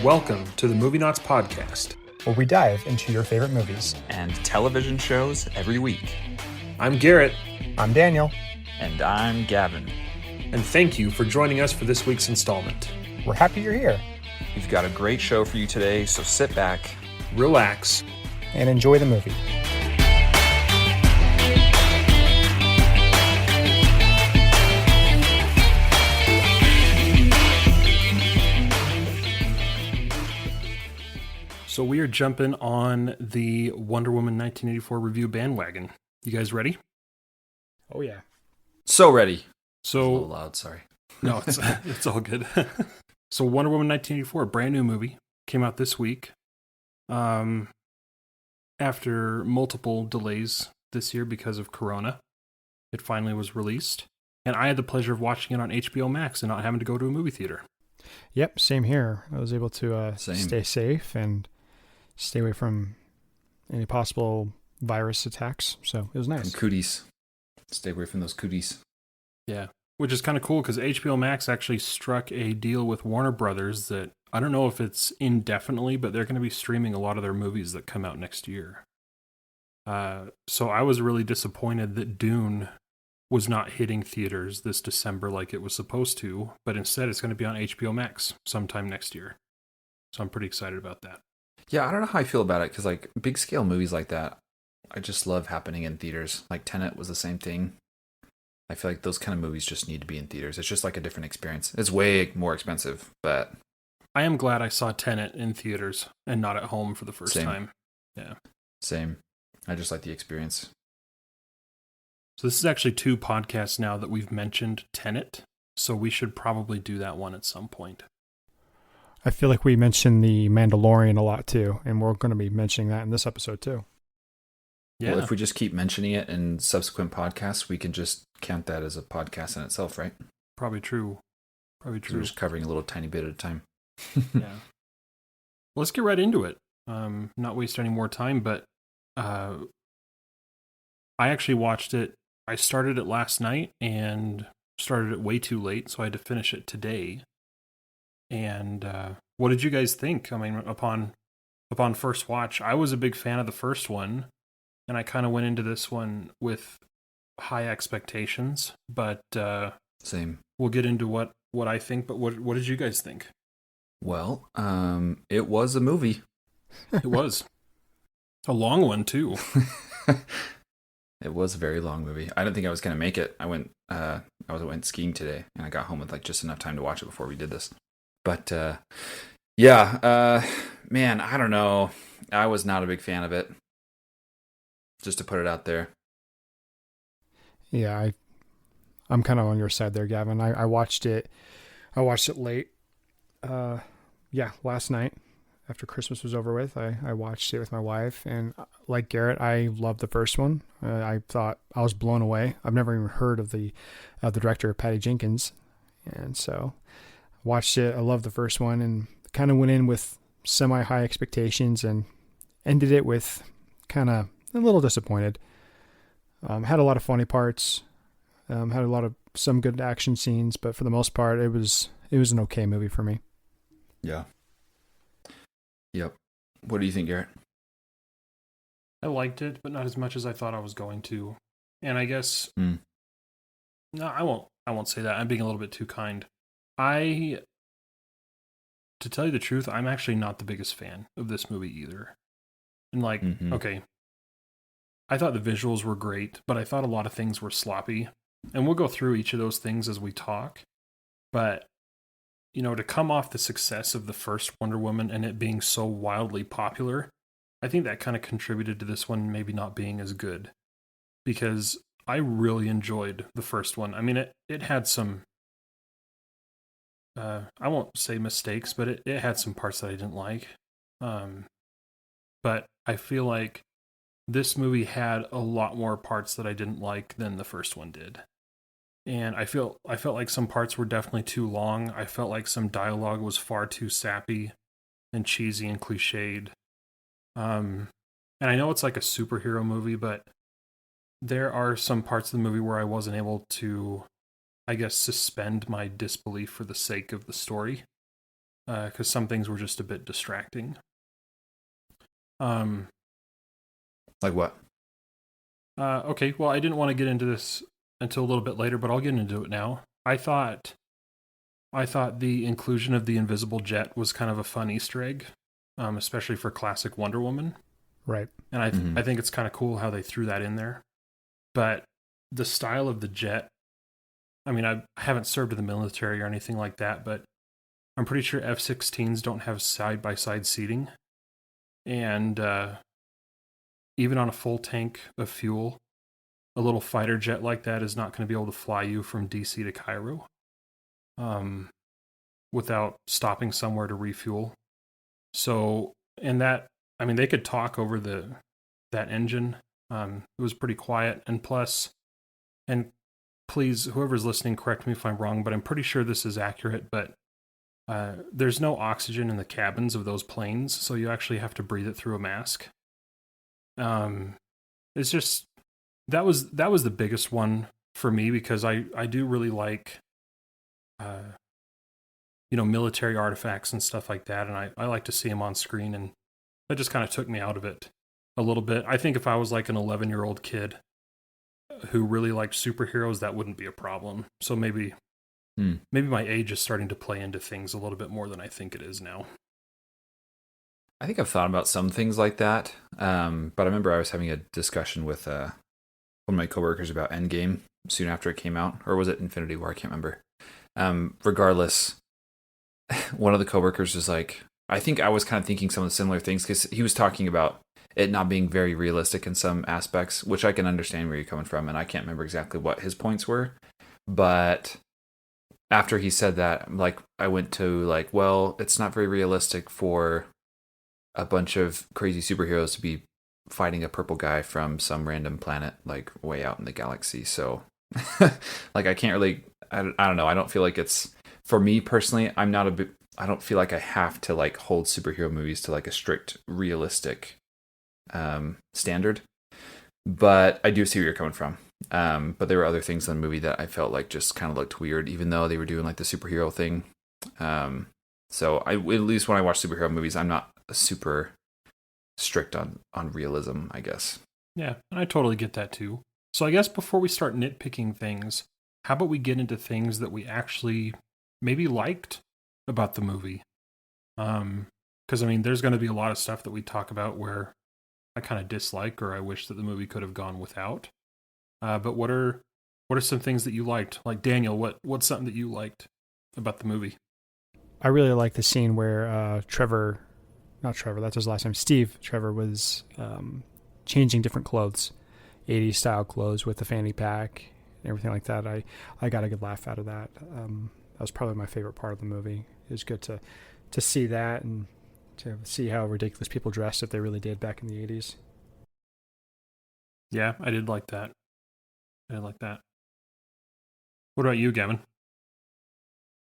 Welcome to the Movienauts podcast, where we dive into your favorite movies and television shows every week. I'm Garrett. I'm Daniel. And I'm Gavin. And thank you for joining us for this week's installment. We're happy you're here. We've got a great show for you today, so sit back, relax, and enjoy the movie. So we are jumping on the Wonder Woman 1984 review bandwagon. You guys ready? Oh, yeah. So ready. So a little loud, sorry. No, it's all good. So Wonder Woman 1984, brand new movie, came out this week. After multiple delays this year because of Corona, it finally was released. And I had the pleasure of watching it on HBO Max and not having to go to a movie theater. Yep, same here. I was able to stay safe and stay away from any possible virus attacks. So it was nice. From cooties. Stay away from those cooties. Yeah, which is kind of cool because HBO Max actually struck a deal with Warner Brothers that I don't know if it's indefinitely, but they're going to be streaming a lot of their movies that come out next year. So I was really disappointed that Dune was not hitting theaters this December like it was supposed to, but instead it's going to be on HBO Max sometime next year. So I'm pretty excited about that. Yeah, I don't know how I feel about it because like big scale movies like that, I just love happening in theaters. Like Tenet was the same thing. I feel like those kind of movies just need to be in theaters. It's just like a different experience. It's way more expensive, but I am glad I saw Tenet in theaters and not at home for the first time. Yeah. Same. I just like the experience. So this is actually 2 podcasts now that we've mentioned Tenet, so we should probably do that one at some point. I feel like we mentioned The Mandalorian a lot too, and we're going to be mentioning that in this episode too. Yeah. Well, if we just keep mentioning it in subsequent podcasts, we can just count that as a podcast in itself, right? Probably true. We're just covering a little tiny bit at a time. Yeah. Well, let's get right into it. Not waste any more time, but I actually watched it. I started it last night and started it way too late, so I had to finish it today. And what did you guys think? I mean, upon first watch, I was a big fan of the first one, and I kind of went into this one with high expectations. But same. We'll get into what I think. But what did you guys think? Well, it was a movie. It was a long one too. It was a very long movie. I didn't think I was going to make it. I went skiing today, and I got home with like just enough time to watch it before we did this. But man, I don't know. I was not a big fan of it. Just to put it out there. Yeah, I'm kind of on your side there, Gavin. I watched it. I watched it late. Last night. After Christmas was over with, I watched it with my wife, and like Garrett, I loved the first one. I thought I was blown away. I've never even heard of the director, Patty Jenkins, and so watched it. I loved the first one, and kind of went in with semi-high expectations, and ended it with kind of a little disappointed. Had a lot of funny parts, had a lot of some good action scenes, but for the most part, it was an okay movie for me. Yeah. Yep. What do you think, Garrett? I liked it, but not as much as I thought I was going to. And I guess no, I won't say that. I'm being a little bit too kind. To tell you the truth, I'm actually not the biggest fan of this movie either. And okay, I thought the visuals were great, but I thought a lot of things were sloppy. And we'll go through each of those things as we talk. But to come off the success of the first Wonder Woman and it being so wildly popular, I think that kind of contributed to this one maybe not being as good. Because I really enjoyed the first one. I mean, it had some, I won't say mistakes, but it had some parts that I didn't like. But I feel like this movie had a lot more parts that I didn't like than the first one did. And I felt like some parts were definitely too long. I felt like some dialogue was far too sappy and cheesy and cliched. And I know it's like a superhero movie, but there are some parts of the movie where I wasn't able to, I guess, suspend my disbelief for the sake of the story. because some things were just a bit distracting. Like what? Okay, well, I didn't want to get into this until a little bit later, but I'll get into it now. I thought the inclusion of the invisible jet was kind of a fun Easter egg, especially for classic Wonder Woman. Right. And I think it's kind of cool how they threw that in there. But the style of the jet, I mean, I haven't served in the military or anything like that, but I'm pretty sure F-16s don't have side-by-side seating. And even on a full tank of fuel, a little fighter jet like that is not going to be able to fly you from DC to Cairo without stopping somewhere to refuel. So, and that, I mean, they could talk over that engine. It was pretty quiet. And plus, and please, whoever's listening, correct me if I'm wrong, but I'm pretty sure this is accurate, but there's no oxygen in the cabins of those planes, so you actually have to breathe it through a mask. It's just, that was the biggest one for me, because I do really like, military artifacts and stuff like that, and I like to see them on screen, and that just kind of took me out of it a little bit. I think if I was like an 11-year-old kid who really liked superheroes, that wouldn't be a problem. So maybe my age is starting to play into things a little bit more than I think it is now. I think I've thought about some things like that, but I remember I was having a discussion with one of my coworkers about Endgame soon after it came out, or was it Infinity War? I can't remember. Regardless, one of the coworkers was like, I think I was kind of thinking some of the similar things, because he was talking about it not being very realistic in some aspects, which I can understand where you're coming from, and I can't remember exactly what his points were, but after he said that, like, I went to like, well, it's not very realistic for a bunch of crazy superheroes to be fighting a purple guy from some random planet, like way out in the galaxy. So like, I can't really, I don't know. I don't feel like it's, for me personally, I don't feel like I have to like hold superhero movies to like a strict realistic standard, but I do see where you're coming from. But there were other things in the movie that I felt like just kind of looked weird, even though they were doing like the superhero thing. So at least when I watch superhero movies, I'm not super strict on realism, I guess. Yeah, and I totally get that too. So I guess before we start nitpicking things, how about we get into things that we actually maybe liked about the movie? Because I mean, there's going to be a lot of stuff that we talk about where I kind of dislike, or I wish that the movie could have gone without. But what are some things that you liked? Like, Daniel, what's something that you liked about the movie? I really like the scene where that's his last name, Steve Trevor was changing different clothes, 80s style clothes with the fanny pack and everything like that. I got a good laugh out of that. That was probably my favorite part of the movie. It was good to see that and to see how ridiculous people dressed, if they really did back in the 80s. Yeah, I did like that. What about you, Gavin?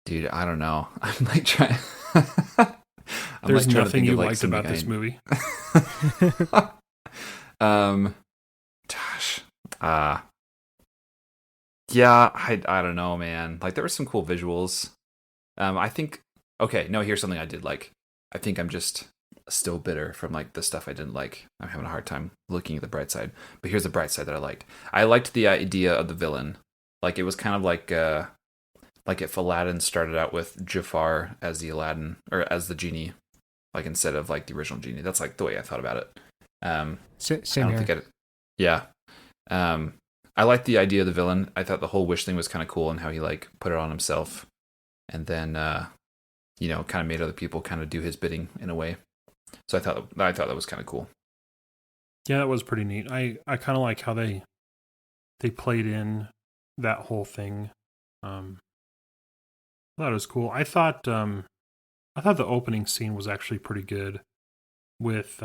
Dude, I don't know. I'm like trying. There's nothing you liked about this movie. Gosh. Yeah, I don't know, man. Like, there were some cool visuals. I think, okay, no, here's something I did like. I think I'm just still bitter from like the stuff I didn't like. I'm having a hard time looking at the bright side. But here's the bright side that I liked. I liked the idea of the villain. Like, it was kind of like if Aladdin started out with Jafar as the Aladdin, or as the genie, like, instead of like the original genie. That's like the way I thought about it. Same here. Yeah. I liked the idea of the villain. I thought the whole wish thing was kind of cool, and how he like put it on himself, and then kind of made other people kind of do his bidding in a way. So I thought that was kind of cool. Yeah, that was pretty neat. I kind of like how they played in that whole thing. I thought it was cool. I thought the opening scene was actually pretty good, with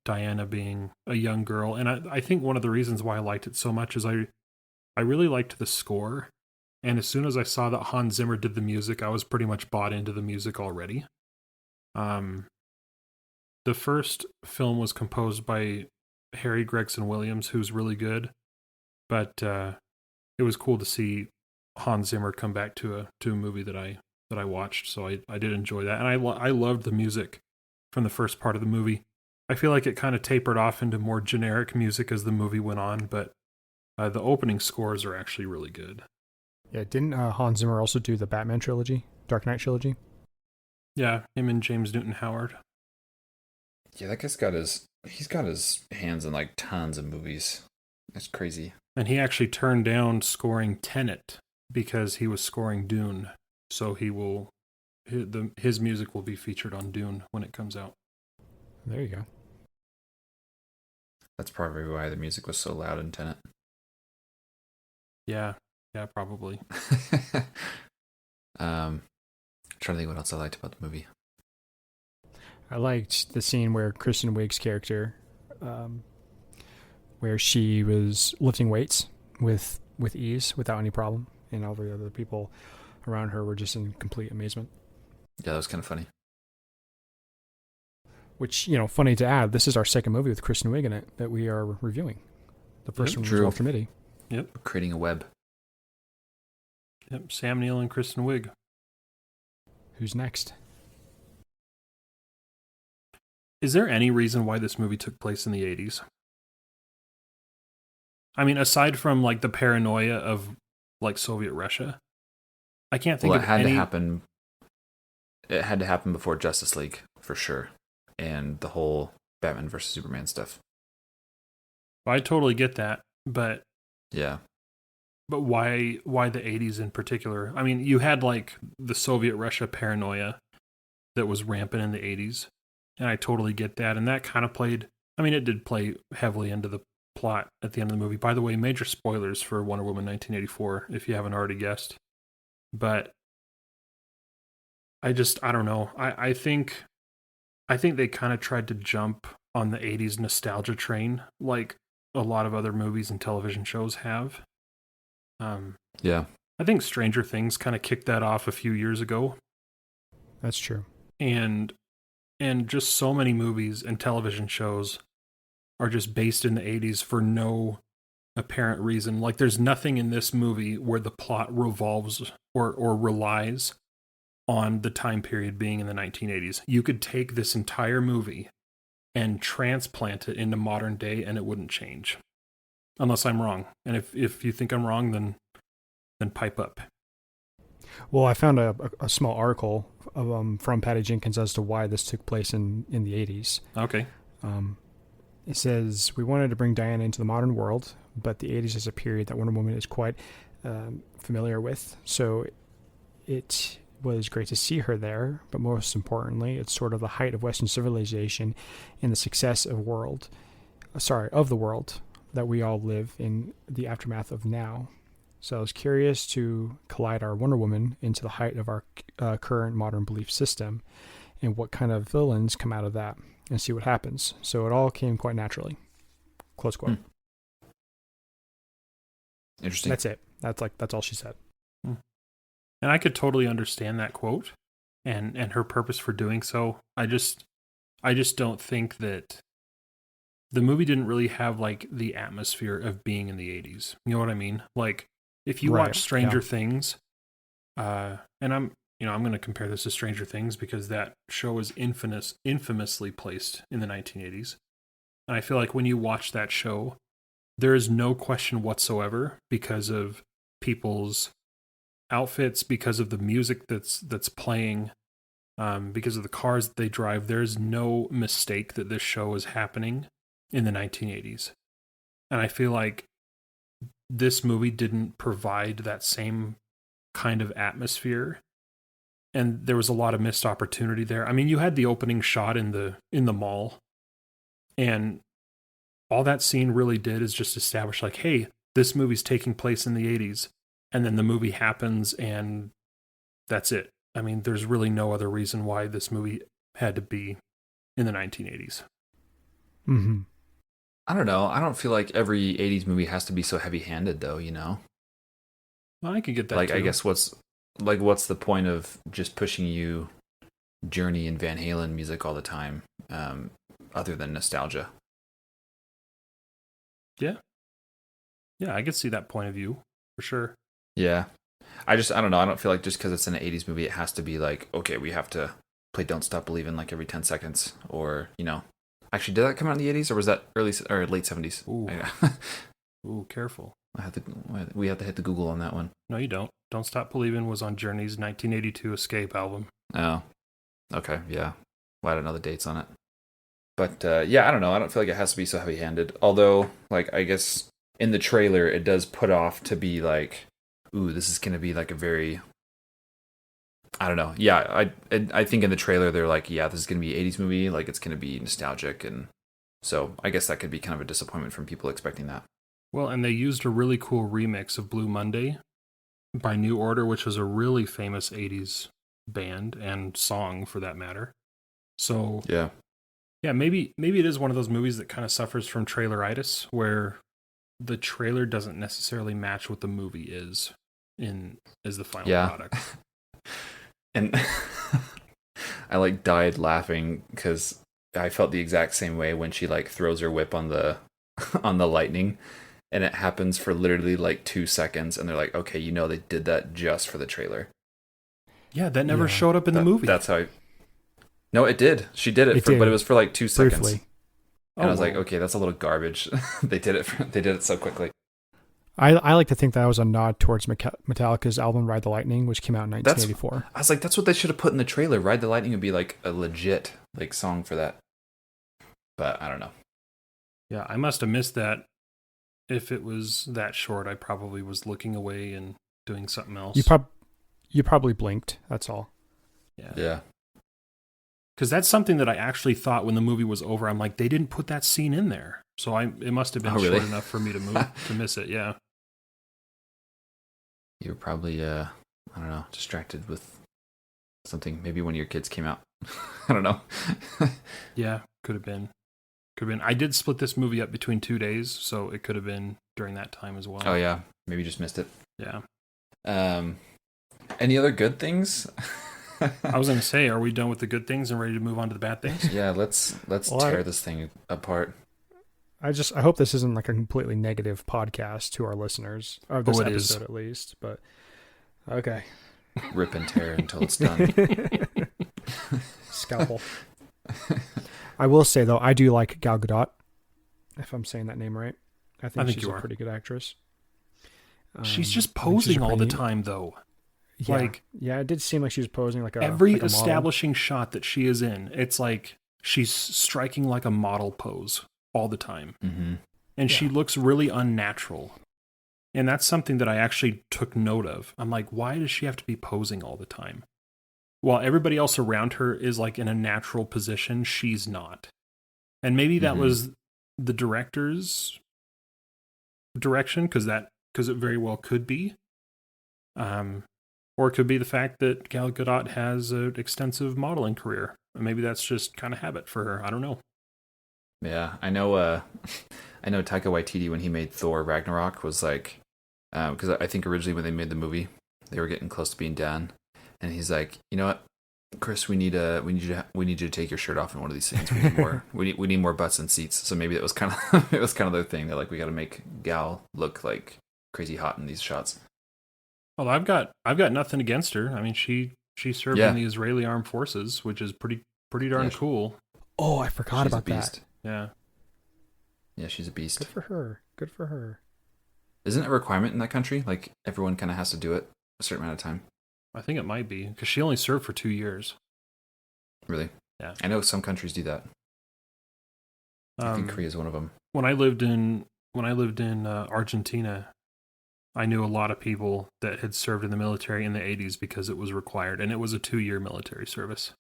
Diana being a young girl. And I think one of the reasons why I liked it so much is I really liked the score. And as soon as I saw that Hans Zimmer did the music, I was pretty much bought into the music already. The first film was composed by Harry Gregson Williams, who's really good. But it was cool to see Hans Zimmer come back to a movie that I that I watched, so I did enjoy that, and I loved the music from the first part of the movie. I feel like it kind of tapered off into more generic music as the movie went on, but the opening scores are actually really good. Yeah, didn't Hans Zimmer also do the Batman trilogy, Dark Knight trilogy? Yeah, him and James Newton Howard. Yeah, that guy's he's got his hands in like tons of movies. That's crazy. And he actually turned down scoring Tenet because he was scoring Dune. So his music will be featured on Dune when it comes out. There you go. That's probably why the music was so loud in Tenet. Yeah, probably. Trying to think what else I liked about the movie. I liked the scene where Kristen Wiig's character, where she was lifting weights with ease without any problem, and all the other people around her were just in complete amazement. Yeah, that was kind of funny. Which, funny to add, this is our second movie with Kristen Wiig in it that we are reviewing. The first one was Walter Mitty. Yep. Creating a web. Yep, Sam Neill and Kristen Wiig. Who's next? Is there any reason why this movie took place in the 80s? I mean, aside from like the paranoia of like Soviet Russia, I can't think of any... It had to happen before Justice League, for sure. And the whole Batman versus Superman stuff. I totally get that, but... Yeah. But why the 80s in particular? I mean, you had like the Soviet Russia paranoia that was rampant in the 80s, and I totally get that. And that kind of played... I mean, it did play heavily into the plot at the end of the movie. By the way, major spoilers for Wonder Woman 1984, if you haven't already guessed. But I don't know. I think they kind of tried to jump on the 80s nostalgia train like a lot of other movies and television shows have. Yeah. I think Stranger Things kind of kicked that off a few years ago. That's true. And just so many movies and television shows are just based in the 80s for no apparent reason. Like there's nothing in this movie where the plot revolves or relies on the time period being in the 1980s. You could take this entire movie and transplant it into modern day and it wouldn't change. Unless I'm wrong. And if you think I'm wrong, then pipe up. Well, I found a small article from Patty Jenkins as to why this took place in the 80s. Okay. It says, we wanted to bring Diana into the modern world, but the 80s is a period that Wonder Woman is quite familiar with. So it was great to see her there, but most importantly, it's sort of the height of Western civilization and the success of the world that we all live in the aftermath of now. So I was curious to collide our Wonder Woman into the height of our current modern belief system and what kind of villains come out of that and see what happens. So it all came quite naturally. Close quote. Interesting. That's it. That's all she said. And I could totally understand that quote and her purpose for doing so. I just don't think that the movie didn't really have like the atmosphere of being in the 80s. You know what I mean? Like if you watch Stranger Things, and I'm going to compare this to Stranger Things because that show is infamously placed in the 1980s. And I feel like when you watch that show, there is no question whatsoever because of people's outfits, because of the music that's playing, because of the cars that they drive. There's no mistake that this show is happening in the 1980s. And I feel like this movie didn't provide that same kind of atmosphere. And there was a lot of missed opportunity there. I mean, you had the opening shot in the mall, and all that scene really did is just establish like, hey, this movie's taking place in the 80s. And then the movie happens and that's it. I mean, there's really no other reason why this movie had to be in the 1980s. Mm-hmm. I don't know. I don't feel like every 80s movie has to be so heavy-handed, though, you know? Well, I could get that, like, too. I guess what's the point of just pushing you Journey and Van Halen music all the time, other than nostalgia? Yeah. Yeah, I could see that point of view, for sure. Yeah. I don't know. I don't feel like just because it's an 80s movie, it has to be like, okay, we have to play Don't Stop Believin' like every 10 seconds, or, you know. Actually, did that come out in the 80s, or was that early or late 70s? Ooh. Ooh, careful. We have to hit the Google on that one. No, you don't. Don't Stop Believin' was on Journey's 1982 Escape album. Oh, okay, yeah. Well, I don't know the dates on it. But, yeah, I don't know. I don't feel like it has to be so heavy-handed. Although, like, I guess in the trailer, it does put off to be like, ooh, this is going to be like a very... I don't know. Yeah, I think in the trailer, they're like, yeah, this is going to be an 80s movie. Like, it's going to be nostalgic. And so I guess that could be kind of a disappointment from people expecting that. Well, and they used a really cool remix of Blue Monday by New Order, which was a really famous 80s band and song for that matter. So yeah, maybe it is one of those movies that kind of suffers from traileritis, where the trailer doesn't necessarily match what the movie is as the final product. And I like died laughing because I felt the exact same way when she like throws her whip on the on the lightning, and it happens for literally like 2 seconds, and they're like, okay, you know, they did that just for the trailer. Yeah, that never showed up in the movie. That's how. No, it did. She did it, but it was for like 2 seconds. Briefly. And I was like, okay, that's a little garbage. They did it so quickly. I like to think that was a nod towards Metallica's album Ride the Lightning, which came out in 1984. I was like, that's what they should have put in the trailer. Ride the Lightning would be like a legit like song for that. But I don't know. Yeah, I must have missed that. If it was that short, I probably was looking away and doing something else. You probably blinked. That's all. Yeah. Because that's something that I actually thought when the movie was over. I'm like, they didn't put that scene in there. So it must have been short enough for me to miss it. Yeah. You were probably, I don't know, distracted with something. Maybe one of your kids came out. I don't know. Yeah, could have been. I did split this movie up between 2 days, so it could have been during that time as well. Oh, yeah. Maybe you just missed it. Yeah. Any other good things? I was going to say, are we done with the good things and ready to move on to the bad things? Yeah, let's tear this thing apart. I hope this isn't like a completely negative podcast to our listeners, or this episode at least, but okay. Rip and tear until it's done. Scalpel. I will say, though, I do like Gal Gadot, if I'm saying that name right. I think she's a pretty good actress. She's just posing all the time, though. Yeah, it did seem like she was posing like a every establishing shot that she is in, it's like she's striking like a model pose all the time. Mm-hmm. And she looks really unnatural. And that's something that I actually took note of. I'm like, why does she have to be posing all the time? While everybody else around her is like in a natural position, she's not. And maybe that was the director's direction, because it very well could be. Or it could be the fact that Gal Gadot has an extensive modeling career. Maybe that's just kind of habit for her. I don't know. Yeah, I know Taika Waititi, when he made Thor Ragnarok, was like, because I think originally when they made the movie, they were getting close to being done, and he's like, you know what, Chris, we need you to take your shirt off in one of these scenes. We need more. we need more butts and seats. So maybe it was kind of their thing. They're like, we got to make Gal look like crazy hot in these shots. Well, I've got nothing against her. I mean, she served in the Israeli Armed Forces, which is pretty darn cool. Oh, I forgot about that. Yeah. Yeah, she's a beast. Good for her. Isn't it a requirement in that country? Like, everyone kind of has to do it a certain amount of time. I think it might be, because she only served for 2 years. Really? Yeah. I know some countries do that. I think Korea is one of them. When I lived in Argentina, I knew a lot of people that had served in the military in the 80s because it was required, and it was a 2-year military service.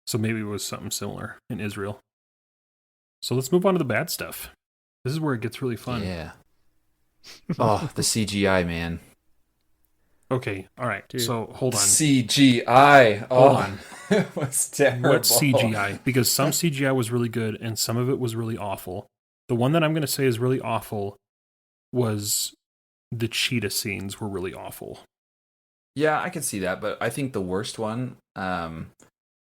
So maybe it was something similar in Israel. So let's move on to the bad stuff. This is where it gets really fun. Yeah. Oh, the CGI, man. Okay, all right. Dude. So hold on. CGI. Hold on. It was terrible. What CGI? Because some CGI was really good and some of it was really awful. The one that I'm going to say is really awful was the cheetah scenes were really awful. Yeah, I could see that, but I think the worst one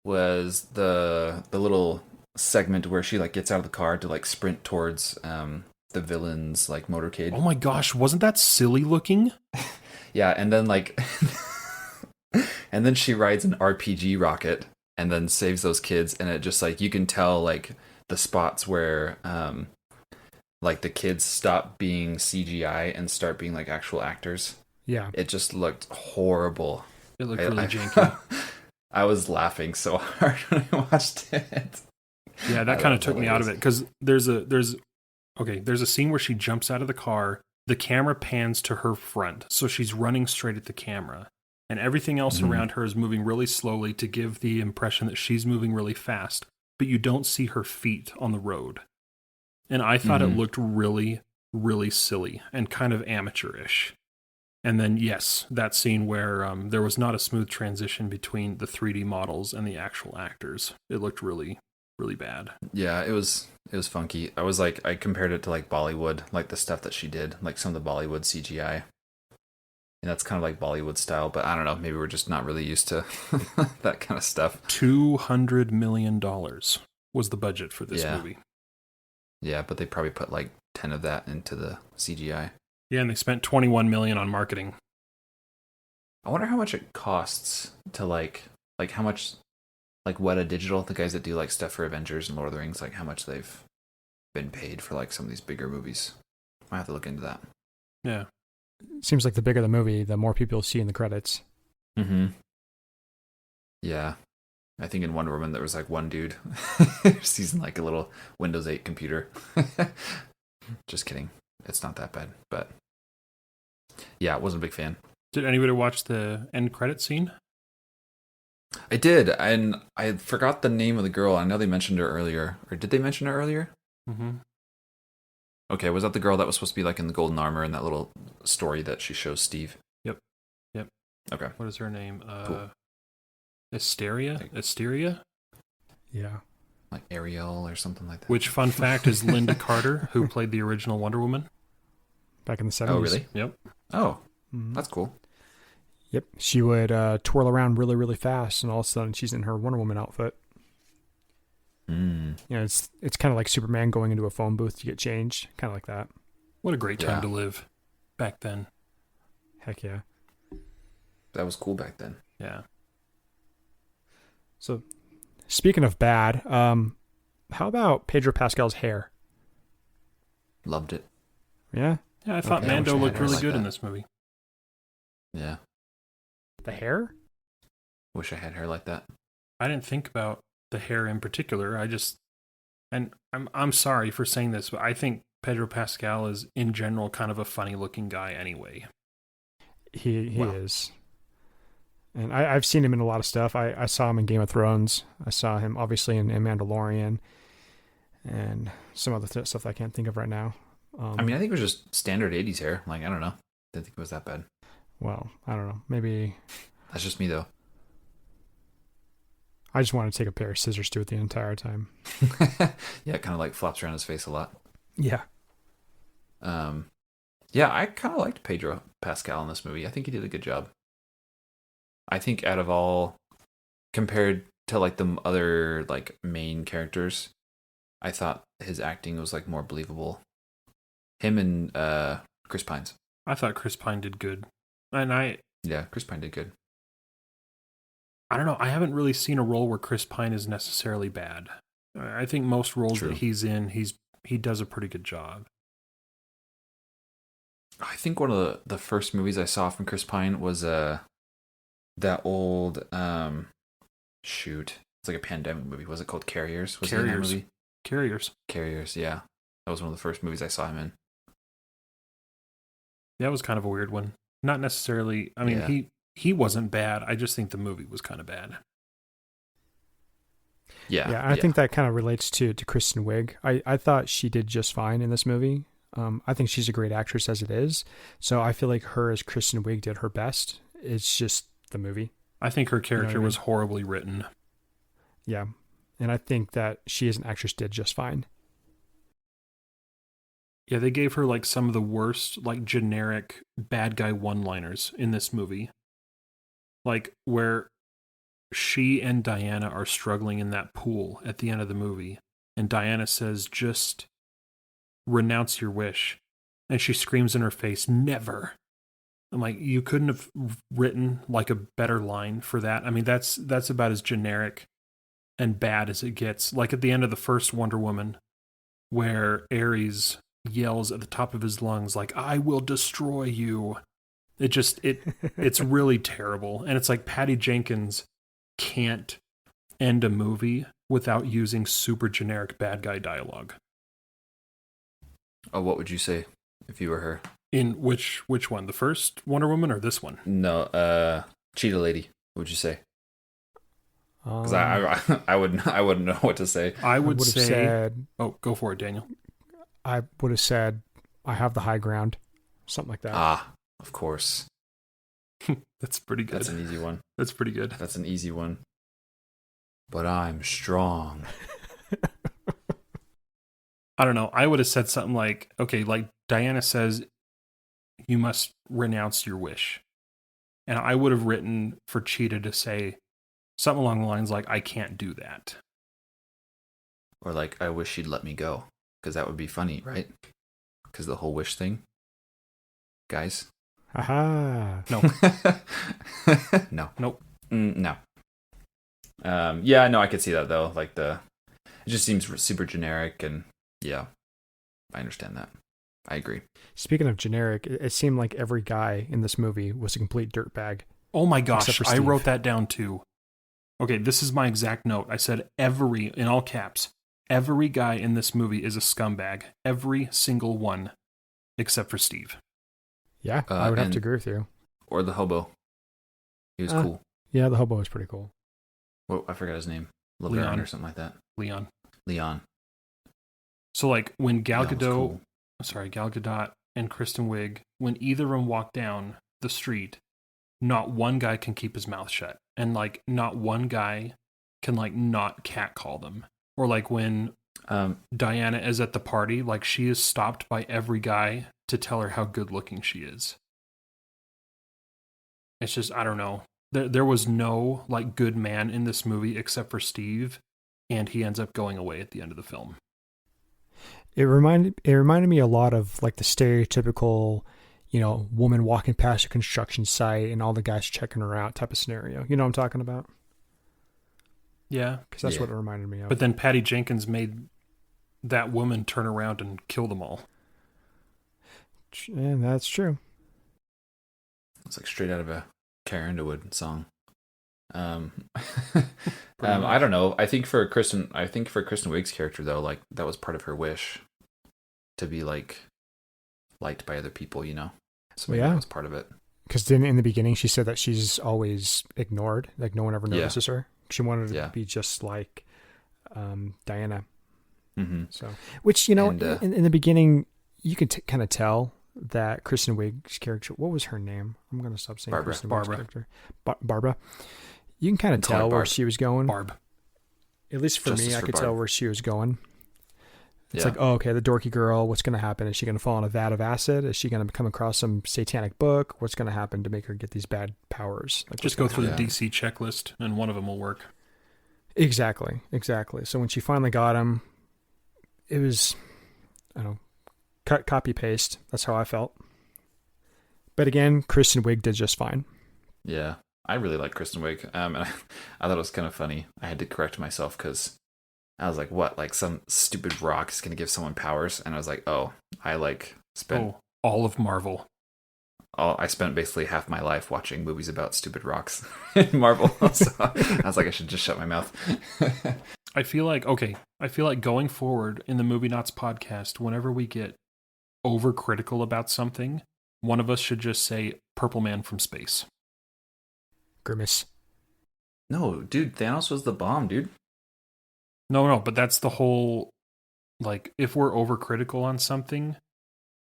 was the little segment where she like gets out of the car to like sprint towards the villain's like motorcade. Oh my gosh, wasn't that silly looking? Yeah, and then like And then she rides an RPG rocket and then saves those kids. And it just like, you can tell like the spots where like the kids stop being CGI and start being like actual actors. Yeah. It just looked horrible. It looked really janky. I was laughing so hard when I watched it. Yeah, that kind of took me out of it because there's a scene where she jumps out of the car. The camera pans to her front, so she's running straight at the camera, and everything else around her is moving really slowly to give the impression that she's moving really fast, but you don't see her feet on the road. And I thought it looked really, really silly and kind of amateurish. And then, yes, that scene where there was not a smooth transition between the 3D models and the actual actors. It looked really, really bad. Yeah, it was funky. I compared it to like Bollywood, like the stuff that she did, like some of the Bollywood CGI. And that's kind of like Bollywood style, but I don't know, maybe we're just not really used to that kind of stuff. $200 million was the budget for this movie. Yeah, but they probably put like 10 of that into the CGI. Yeah, and they spent $21 million on marketing. I wonder how much it costs to like how much like Weta Digital, the guys that do like stuff for Avengers and Lord of the Rings, like how much they've been paid for like some of these bigger movies. Might have to look into that. Yeah. Seems like the bigger the movie, the more people see in the credits. Mm-hmm. Yeah. I think in Wonder Woman there was like one dude using like a little Windows 8 computer. Just kidding. It's not that bad, but yeah, I wasn't a big fan. Did anybody watch the end credit scene? I did, and I forgot the name of the girl. I know they mentioned her earlier. Or did they mention her earlier? Mm-hmm. Okay, was that the girl that was supposed to be like in the golden armor in that little story that she shows Steve? Yep. Okay. What is her name? Cool. Asteria? Yeah. Like Ariel or something like that. Which, fun fact, is Linda Carter, who played the original Wonder Woman. Back in the 70s. Oh, really? Yep. Oh, that's cool. Yep. She would twirl around really, really fast, and all of a sudden she's in her Wonder Woman outfit. You know, it's kind of like Superman going into a phone booth to get changed. Kind of like that. What a great time to live back then. Heck yeah. That was cool back then. Yeah. So, speaking of bad, how about Pedro Pascal's hair? Loved it. Yeah? Yeah, I thought Mando looked really good in this movie. Yeah. The hair? Wish I had hair like that. I didn't think about the hair in particular. I'm sorry for saying this, but I think Pedro Pascal is in general kind of a funny looking guy anyway. He is. And I've seen him in a lot of stuff. I saw him in Game of Thrones. I saw him obviously in Mandalorian and some other stuff that I can't think of right now. I mean, I think it was just standard 80s hair. Like, I don't know. Didn't think it was that bad. Well, I don't know. Maybe. That's just me, though. I just wanted to take a pair of scissors to it the entire time. Yeah, it kind of like flops around his face a lot. Yeah. Yeah, I kind of liked Pedro Pascal in this movie. I think he did a good job. I think out of all, compared to like the other like main characters, I thought his acting was like more believable. Him and Chris Pines. I thought Chris Pine did good. And Chris Pine did good. I don't know. I haven't really seen a role where Chris Pine is necessarily bad. I think most roles that he's in, he does a pretty good job. I think one of the first movies I saw from Chris Pine was that old shoot. It's like a pandemic movie. Was it called Carriers? Was it in that movie? Carriers, yeah. That was one of the first movies I saw him in. That was kind of a weird one. Not necessarily. I mean, he wasn't bad. I just think the movie was kind of bad. Yeah. I think that kind of relates to Kristen Wiig. I thought she did just fine in this movie. I think she's a great actress as it is. So I feel like her as Kristen Wiig did her best. It's just the movie. I think her character was horribly written. Yeah. And I think that she as an actress did just fine. Yeah, they gave her like some of the worst, like generic bad guy one-liners in this movie. Like where she and Diana are struggling in that pool at the end of the movie. And Diana says, just renounce your wish. And she screams in her face, never. I'm like, you couldn't have written like a better line for that. I mean, that's about as generic and bad as it gets. Like at the end of the first Wonder Woman, where Ares yells at the top of his lungs, like, "I will destroy you." It's really terrible. And it's like Patty Jenkins can't end a movie without using super generic bad guy dialogue. Oh, what would you say if you were her? In which one? The first Wonder Woman or this one? No, Cheetah Lady. What would you say? Because I wouldn't know what to say. I would say. Said, oh, go for it, Daniel. I would have said, "I have the high ground," something like that. Ah, of course. That's pretty good. That's an easy one. That's pretty good. That's an easy one. But I'm strong. I don't know. I would have said something like, okay, like Diana says, you must renounce your wish. And I would have written for Cheetah to say something along the lines like, I can't do that. Or like, I wish she'd let me go. Because that would be funny, right? Because the whole wish thing. Guys? Aha. No. No. Nope. No. Yeah, no, I could see that though. Like it just seems super generic, and yeah, I understand that. I agree. Speaking of generic, it seemed like every guy in this movie was a complete dirtbag. Oh my gosh, I wrote that down too. Okay, this is my exact note. I said every, in all caps, every guy in this movie is a scumbag. Every single one, except for Steve. Yeah, I would have to agree with you. Or the hobo. He was cool. Yeah, the hobo was pretty cool. Well, I forgot his name. Leon Laverne or something like that. Leon. So like when Gal Gadot, cool. Gal Gadot and Kristen Wiig, when either of them walk down the street, not one guy can keep his mouth shut. And like not one guy can like not catcall them. Or like when Diana is at the party, like she is stopped by every guy to tell her how good looking she is. It's just, I don't know. There was no like good man in this movie except for Steve, and he ends up going away at the end of the film. It reminded me a lot of like the stereotypical, woman walking past a construction site and all the guys checking her out type of scenario. You know what I'm talking about? Yeah. Because that's what it reminded me of. But then Patty Jenkins made that woman turn around and kill them all. Yeah, that's true. It's like straight out of a Carrie Underwood song. I don't know. I think for Kristen Wiig's character though, like that was part of her wish to be like liked by other people, So maybe that was part of it. Because then in the beginning she said that she's always ignored, like no one ever notices her. She wanted to be just like Diana. Mm-hmm. So, which in the beginning you could kind of tell that Kristen Wiig's character. What was her name? I'm going to stop saying Barbara. Kristen Wiig's character. Barbara. You can kind of tell where she was going. Barb. At least for me, I could tell where she was going. It's Yeah. like, oh, okay, the dorky girl, what's going to happen? Is she going to fall in a vat of acid? Is she going to come across some satanic book? What's going to happen to make her get these bad powers? Like, just go through the DC checklist and one of them will work. Exactly. So when she finally got him, it was, I don't know, cut, copy, paste. That's how I felt. But again, Kristen Wiig did just fine. Yeah. I really like Kristen Wiig. And I thought it was kind of funny. I had to correct myself because I was like, what? Like some stupid rock is going to give someone powers? And I was like, oh, I spent... all of Marvel. I spent basically half my life watching movies about stupid rocks in Marvel. So I was like, I should just shut my mouth. I feel like going forward in the Movienauts podcast, whenever we get overcritical about something, one of us should just say Purple Man from Space. Grimace. No, dude, Thanos was the bomb, dude. No, but that's the whole, like, if we're overcritical on something,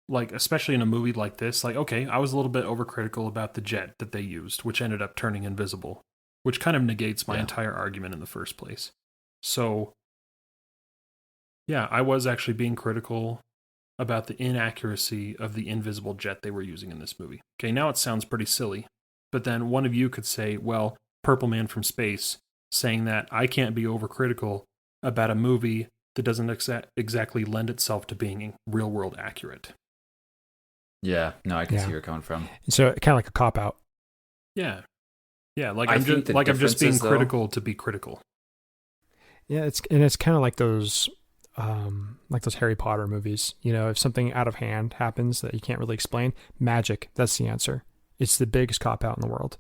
like, especially in a movie like this, like, okay, I was a little bit overcritical about the jet that they used, which ended up turning invisible, which kind of negates my entire argument in the first place. So, yeah, I was actually being critical about the inaccuracy of the invisible jet they were using in this movie. Okay, now it sounds pretty silly, but then one of you could say, well, Purple Man from Space, saying that I can't be overcritical about a movie that doesn't exactly lend itself to being real-world accurate. Yeah, no, I can see Yeah. where you're coming from. So kind of like a cop out. Yeah. Yeah, like I I'm think just the like I'm just being differences, though- critical to be critical. Yeah, it's kind of like those Harry Potter movies. You know, if something out of hand happens that you can't really explain, magic, that's the answer. It's the biggest cop out in the world.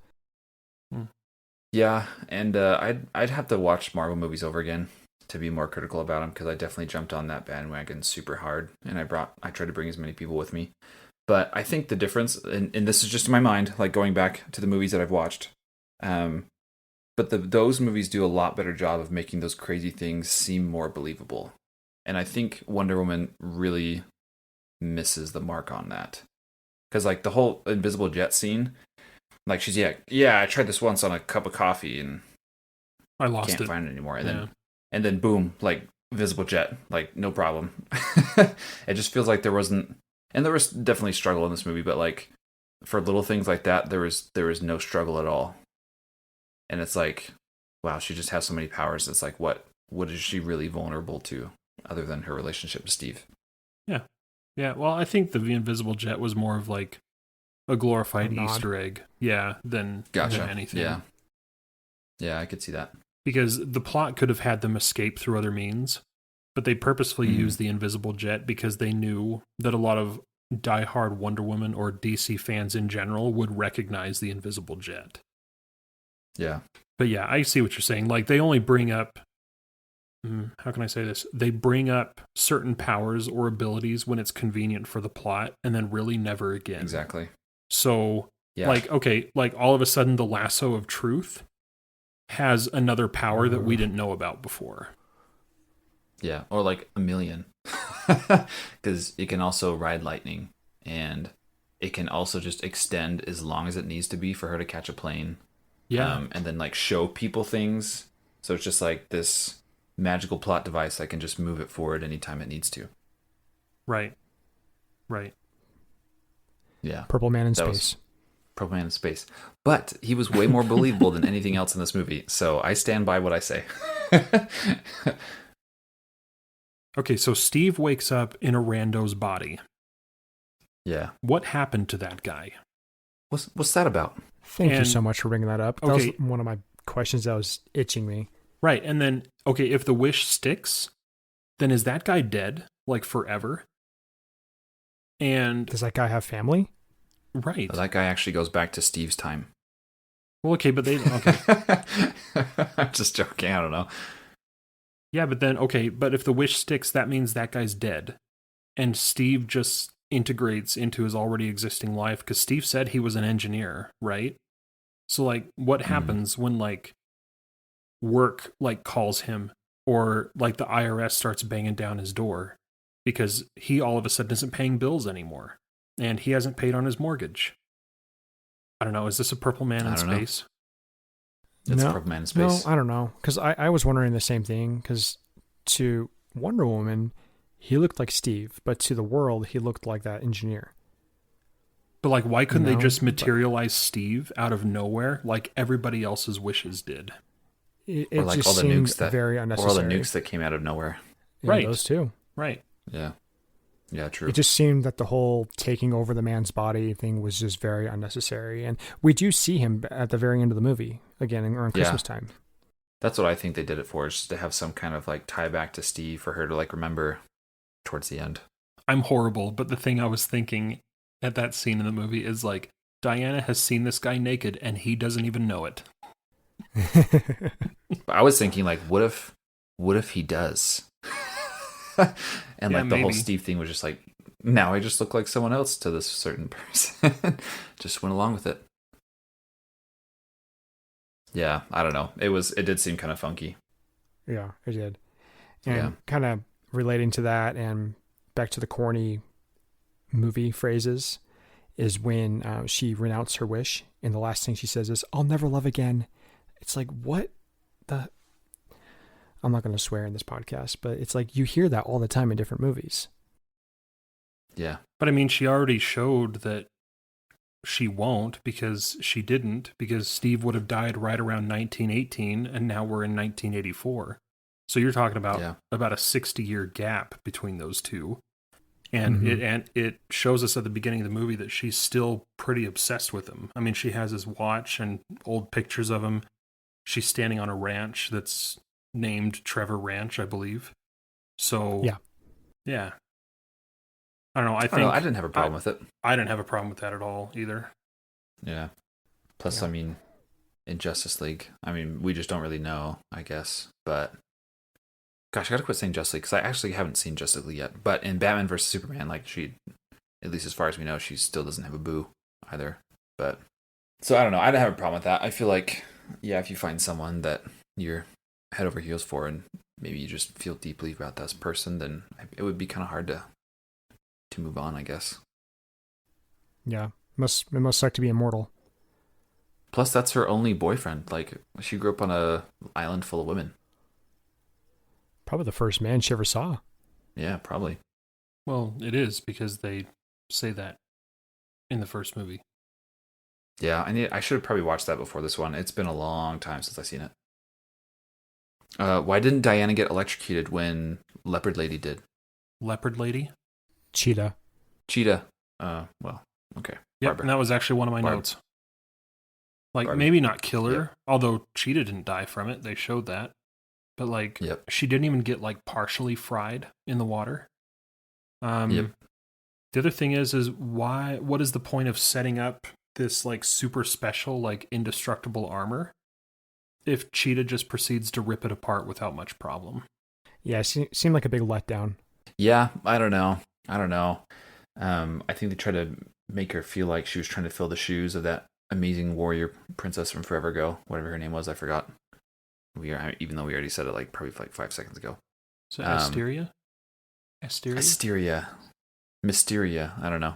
Yeah, and I'd have to watch Marvel movies over again to be more critical about them, because I definitely jumped on that bandwagon super hard, and I tried to bring as many people with me. But I think the difference, and this is just in my mind, like going back to the movies that I've watched, but those movies do a lot better job of making those crazy things seem more believable. And I think Wonder Woman really misses the mark on that. Because like the whole invisible jet scene, like she's I tried this once on a cup of coffee and I lost can't it. find it anymore. And then boom, like visible jet, like no problem. It just feels like there wasn't, and there was definitely struggle in this movie, but like for little things like that, there was no struggle at all. And it's like, wow, she just has so many powers. It's like, what is she really vulnerable to other than her relationship to Steve? Yeah. Yeah. Well, I think the invisible jet was more of like a glorified Easter egg. Yeah. Than anything. Yeah. Yeah, I could see that. Because the plot could have had them escape through other means, but they purposefully used the invisible jet because they knew that a lot of diehard Wonder Woman or DC fans in general would recognize the invisible jet. Yeah. But yeah, I see what you're saying. Like, they only bring up, how can I say this? They bring up certain powers or abilities when it's convenient for the plot, and then really never again. Exactly. So, like, okay, like all of a sudden the lasso of truth has another power that we didn't know about before. Yeah, or like a million. Because it can also ride lightning, and it can also just extend as long as it needs to be for her to catch a plane. Yeah. And then like show people things. So it's just like this magical plot device that can just move it forward anytime it needs to. Right. Right. Yeah. Purple Man in Space. Purple Man in Space. But he was way more believable than anything else in this movie. So I stand by what I say. Okay, so Steve wakes up in a rando's body. Yeah. What happened to that guy? What's that about? Thank you so much for bringing that up. That was one of my questions that was itching me. Right, and then, okay, if the wish sticks, then is that guy dead, like forever? And does that guy have family? Right. That guy actually goes back to Steve's time. Well, okay, but I'm just joking. I don't know. Yeah, but then, okay, but if the wish sticks, that means that guy's dead. And Steve just integrates into his already existing life, because Steve said he was an engineer, right? So, like, what happens when, like, work, like, calls him, or, like, the IRS starts banging down his door? Because he all of a sudden isn't paying bills anymore, and he hasn't paid on his mortgage. I don't know, is this a Purple Man in Space? It's a Purple Man in Space. No, I don't know. Because I was wondering the same thing. Because to Wonder Woman, he looked like Steve. But to the world, he looked like that engineer. But, like, why couldn't they just materialize Steve out of nowhere like everybody else's wishes did? It like just all the seemed very unnecessary. Or all the nukes that came out of nowhere. Yeah, right. Those two. Right. Yeah. Yeah, true. It just seemed that the whole taking over the man's body thing was just very unnecessary. And we do see him at the very end of the movie, again, around Christmas time. That's what I think they did it for, is just to have some kind of like tie back to Steve for her to like remember towards the end. I'm horrible, but the thing I was thinking at that scene in the movie is like, Diana has seen this guy naked and he doesn't even know it. I was thinking like, what if he does? And like the whole Steve thing was just like, now I just look like someone else to this certain person. Just went along with it. Yeah, I don't know. It did seem kind of funky. Yeah, it did. And kind of relating to that and back to the corny movie phrases is when she renounced her wish and the last thing she says is, "I'll never love again." It's like, what the... I'm not going to swear in this podcast, but it's like you hear that all the time in different movies. Yeah. But I mean, she already showed that she won't, because she didn't, because Steve would have died right around 1918 and now we're in 1984. So you're talking about a 60-year gap between those two. And it shows us at the beginning of the movie that she's still pretty obsessed with him. I mean, she has his watch and old pictures of him. She's standing on a ranch that's named Trevor Ranch, I believe. So yeah. I don't know. I didn't have a problem with it. I didn't have a problem with that at all either. Yeah. Plus, I mean, in Justice League, I mean, we just don't really know, I guess. But gosh, I gotta quit saying Justice League because I actually haven't seen Justice League yet. But in Batman vs Superman, like she, at least as far as we know, she still doesn't have a boo either. But so I don't know. I don't have a problem with that. I feel like, yeah, if you find someone that you're head over heels for, and maybe you just feel deeply about this person, then it would be kind of hard to move on, I guess. Yeah, it must suck to be immortal. Plus, that's her only boyfriend. Like, she grew up on a island full of women. Probably the first man she ever saw. Yeah, probably. Well, it is because they say that in the first movie. Yeah, I should have probably watched that before this one. It's been a long time since I've seen it. Why didn't Diana get electrocuted when Leopard Lady did? Leopard Lady? Cheetah. Well, okay. Yep, and that was actually one of my notes. Like, maybe not kill her, although Cheetah didn't die from it. They showed that. But, like, she didn't even get, like, partially fried in the water. The other thing is what is the point of setting up this, like, super special, like, indestructible armor if Cheetah just proceeds to rip it apart without much problem? Yeah, it seemed like a big letdown. Yeah, I don't know. I think they tried to make her feel like she was trying to fill the shoes of that amazing warrior princess from forever ago, whatever her name was, I forgot. Even though we already said it probably 5 seconds ago. So Asteria? Mysteria, I don't know.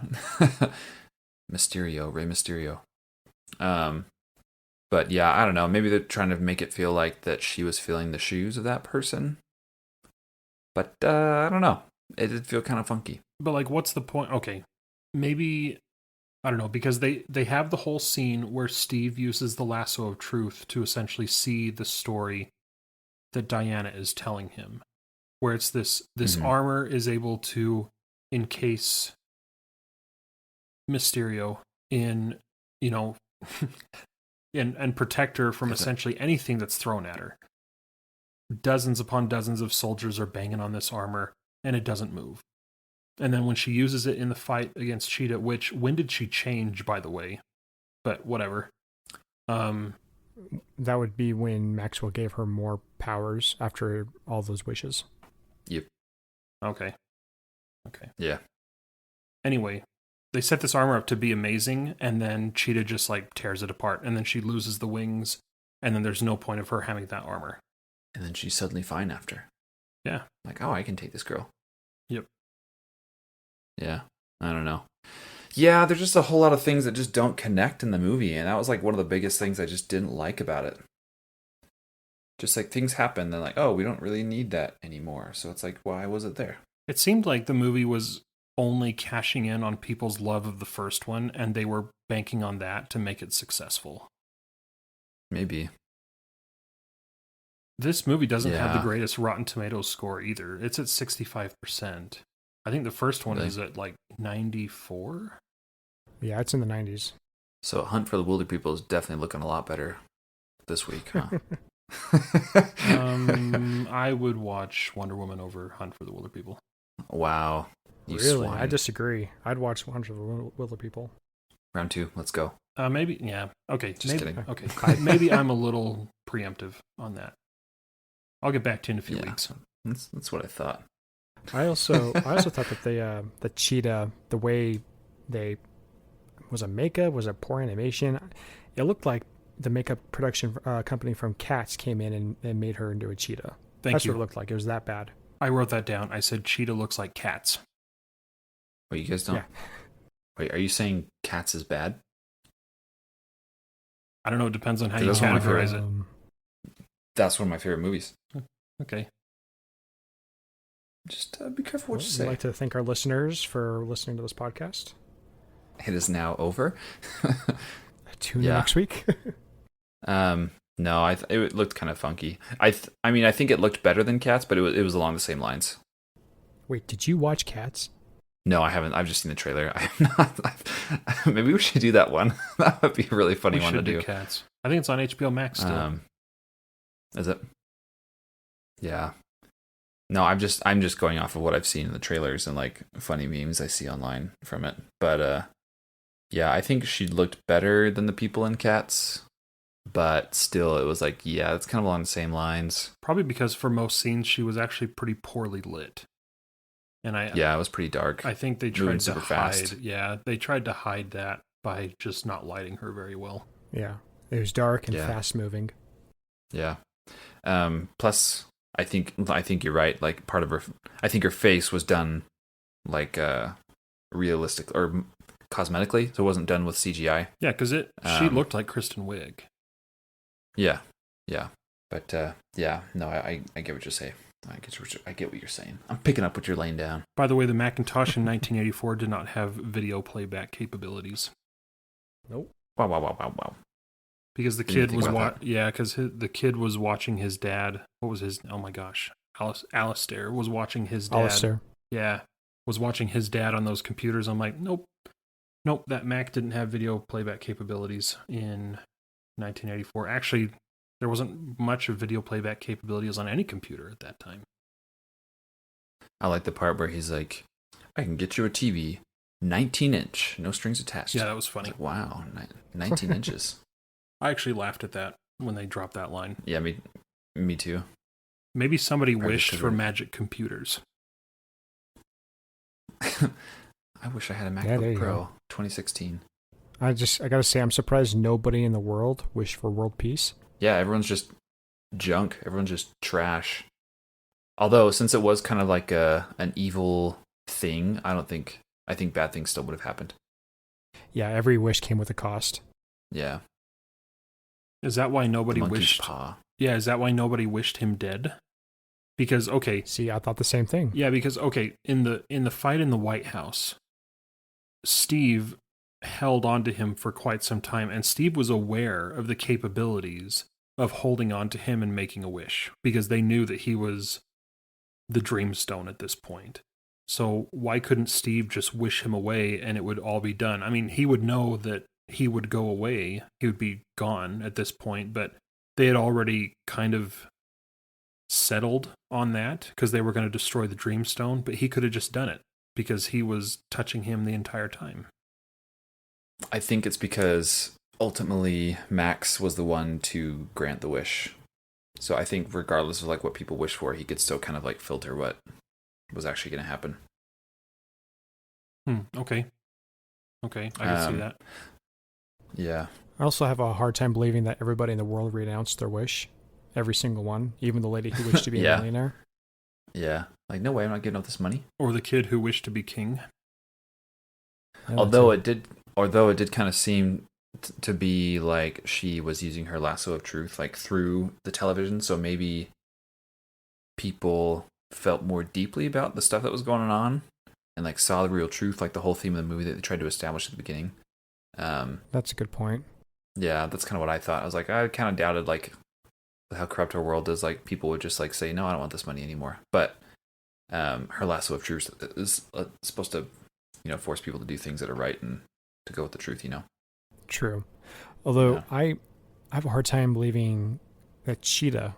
Rey Mysterio. But yeah, I don't know. Maybe they're trying to make it feel like that she was filling the shoes of that person. But I don't know. It did feel kind of funky. But, like, what's the point? Okay, maybe, I don't know, because they have the whole scene where Steve uses the lasso of truth to essentially see the story that Diana is telling him, where it's this armor is able to encase Mysterio in, and protect her from essentially anything that's thrown at her. Dozens upon dozens of soldiers are banging on this armor, and it doesn't move. And then when she uses it in the fight against Cheetah, when did she change, by the way? But whatever. That would be when Maxwell gave her more powers after all those wishes. Yep. Okay. Yeah. Anyway, they set this armor up to be amazing, and then Cheetah just, like, tears it apart, and then she loses the wings, and then there's no point of her having that armor. And then she's suddenly fine after. Yeah. Like, oh, I can take this girl. Yep. Yeah, I don't know. Yeah, there's just a whole lot of things that just don't connect in the movie, and that was like one of the biggest things I just didn't like about it. Just like things happen, they're like, oh, we don't really need that anymore. So it's like, why was it there? It seemed like the movie was only cashing in on people's love of the first one, and they were banking on that to make it successful. Maybe. This movie doesn't have the greatest Rotten Tomatoes score either. It's at 65%. I think the first one is at like 94. Yeah, it's in the 90s. So Hunt for the Wilder People is definitely looking a lot better this week, huh? I would watch Wonder Woman over Hunt for the Wilder People. Wow. Really? Swine. I disagree. I'd watch Hunt for the Wilder People. Round 2, let's go. Maybe, yeah. Okay. Just kidding. Okay. Maybe I'm a little preemptive on that. I'll get back to you in a few weeks. That's what I thought. I also thought that the cheetah, the way they was a makeup, was a poor animation. It looked like the makeup production company from Cats came in and made her into a cheetah. That's what it looked like. It was that bad. I wrote that down. I said Cheetah looks like Cats. Wait, you guys don't? Yeah. Wait, are you saying Cats is bad? I don't know. It depends on how you categorize it. That's one of my favorite movies. Okay. Just be careful what you say. I'd like to thank our listeners for listening to this podcast. It is now over. Tune in next week. No, it looked kind of funky. I think it looked better than Cats, but it was along the same lines. Wait, did you watch Cats? No, I haven't. I've just seen the trailer. I have not. Maybe we should do that one. That would be a really funny one to do. Cats. I think it's on HBO Max still. Is it? Yeah. No, I'm just going off of what I've seen in the trailers and like funny memes I see online from it. But yeah, I think she looked better than the people in Cats. But still, it was like, yeah, it's kind of along the same lines. Probably because for most scenes, she was actually pretty poorly lit. And yeah, it was pretty dark. I think they tried to hide. Yeah, they tried to hide that by just not lighting her very well. Yeah, it was dark and fast moving. Yeah. Plus, I think you're right. Like part of her, I think her face was done like realistic or cosmetically, so it wasn't done with CGI. Yeah, because she looked like Kristen Wiig. Yeah, but yeah, no, I get what you're saying. I get what you're saying. I'm picking up what you're laying down. By the way, the Macintosh in 1984 did not have video playback capabilities. Nope. Wow. Because the kid was the kid was watching his dad. What was his? Oh my gosh, Alistair was watching his dad. Alistair. Yeah, was watching his dad on those computers. I'm like, nope. That Mac didn't have video playback capabilities in 1984. Actually, there wasn't much of video playback capabilities on any computer at that time. I like the part where he's like, I can get you a TV, 19-inch, no strings attached. Yeah, that was funny. Like, wow, 19 inches. I actually laughed at that when they dropped that line. Yeah, me too. Maybe somebody wished for magic computers. I wish I had a MacBook Pro 2016. I gotta say, I'm surprised nobody in the world wished for world peace. Yeah, everyone's just junk. Everyone's just trash. Although, since it was kind of like an evil thing, I think bad things still would have happened. Yeah, every wish came with a cost. Yeah. Is that why nobody wished? Yeah, is that why nobody wished him dead? Because see, I thought the same thing. Yeah, because in the fight in the White House, Steve held on to him for quite some time, and Steve was aware of the capabilities of holding on to him and making a wish, because they knew that he was the Dreamstone at this point. So why couldn't Steve just wish him away and it would all be done? I mean, he would know that he would go away, he would be gone at this point, but they had already kind of settled on that because they were going to destroy the Dreamstone, but he could have just done it because he was touching him the entire time. I think it's because ultimately Max was the one to grant the wish. So I think regardless of like what people wish for, he could still kind of like filter what was actually going to happen. Okay. I can see that. Yeah. I also have a hard time believing that everybody in the world renounced their wish. Every single one. Even the lady who wished to be a millionaire. Yeah. Like, no way, I'm not giving up this money. Or the kid who wished to be king. Although it did kind of seem to be like she was using her lasso of truth like through the television, so maybe people felt more deeply about the stuff that was going on and like saw the real truth, like the whole theme of the movie that they tried to establish at the beginning. That's a good point. Yeah, that's kind of what I thought. I was like, I kind of doubted like how corrupt our world is. Like people would just like say, no, I don't want this money anymore. But her lasso of truth is supposed to, force people to do things that are right and to go with the truth, True. Although I have a hard time believing that Cheetah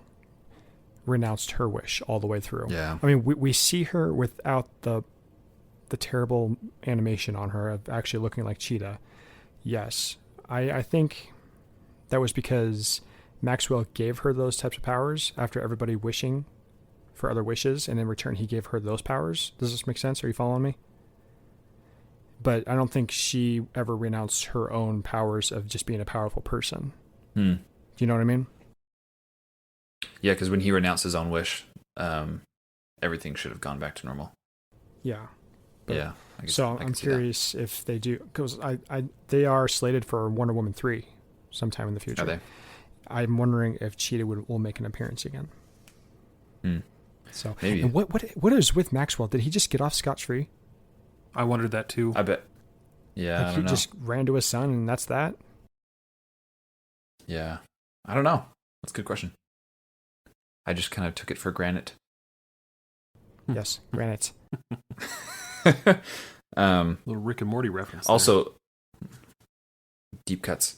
renounced her wish all the way through. Yeah. I mean, we see her without the terrible animation on her of actually looking like Cheetah. Yes. I think that was because Maxwell gave her those types of powers after everybody wishing for other wishes, and in return he gave her those powers. Does this make sense? Are you following me? But I don't think she ever renounced her own powers of just being a powerful person. Do you know what I mean? Yeah, because when he renounced his own wish, everything should have gone back to normal. Yeah. Yeah. I'm curious if they do, because they are slated for Wonder Woman 3 sometime in the future. Are they? I'm wondering if Cheetah will make an appearance again. So maybe. And what is with Maxwell? Did he just get off scotch-free? I wondered that too. I bet. Yeah, like he just ran to his son and that's that? Yeah. I don't know. That's a good question. I just kind of took it for granted. Yes, granite. Little Rick and Morty reference. Also, deep cuts.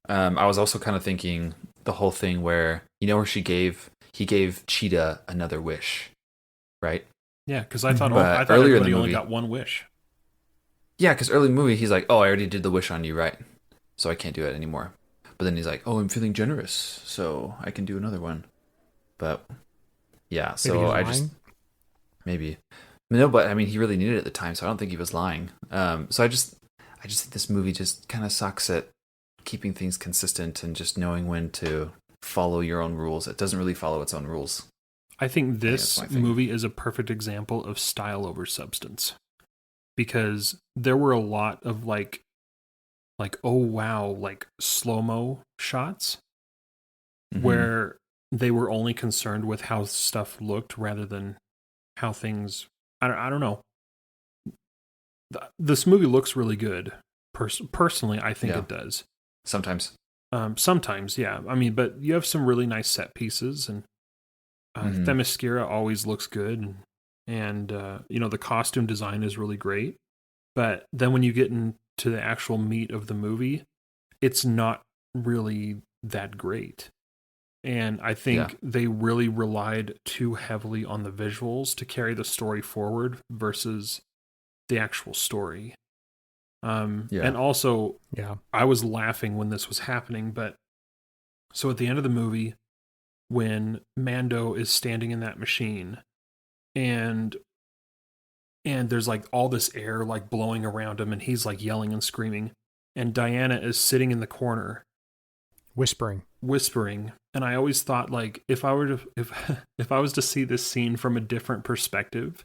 I was also kind of thinking the whole thing where where he gave Cheetah another wish, right? Yeah, because I thought earlier in the everybody only movie, got one wish. Yeah, because early in the movie he's like, "Oh, I already did the wish on you, right? So I can't do it anymore." But then he's like, "Oh, I'm feeling generous, so I can do another one." But yeah, so maybe no, but I mean, he really needed it at the time, so I don't think he was lying. So I just think this movie just kind of sucks at keeping things consistent and just knowing when to follow your own rules. It doesn't really follow its own rules. I think this movie is a perfect example of style over substance, because there were a lot of like oh wow, like slow-mo shots where they were only concerned with how stuff looked rather than how things. I don't know. This movie looks really good. Personally, I think it does. Sometimes. Sometimes, yeah. I mean, but you have some really nice set pieces, and Themyscira always looks good, and the costume design is really great. But then when you get into the actual meat of the movie, it's not really that great. And I think they really relied too heavily on the visuals to carry the story forward versus the actual story. And also, I was laughing when this was happening, but so at the end of the movie, when Mando is standing in that machine and there's like all this air like blowing around him and he's like yelling and screaming, and Diana is sitting in the corner whispering, and I always thought, like, if I was to see this scene from a different perspective,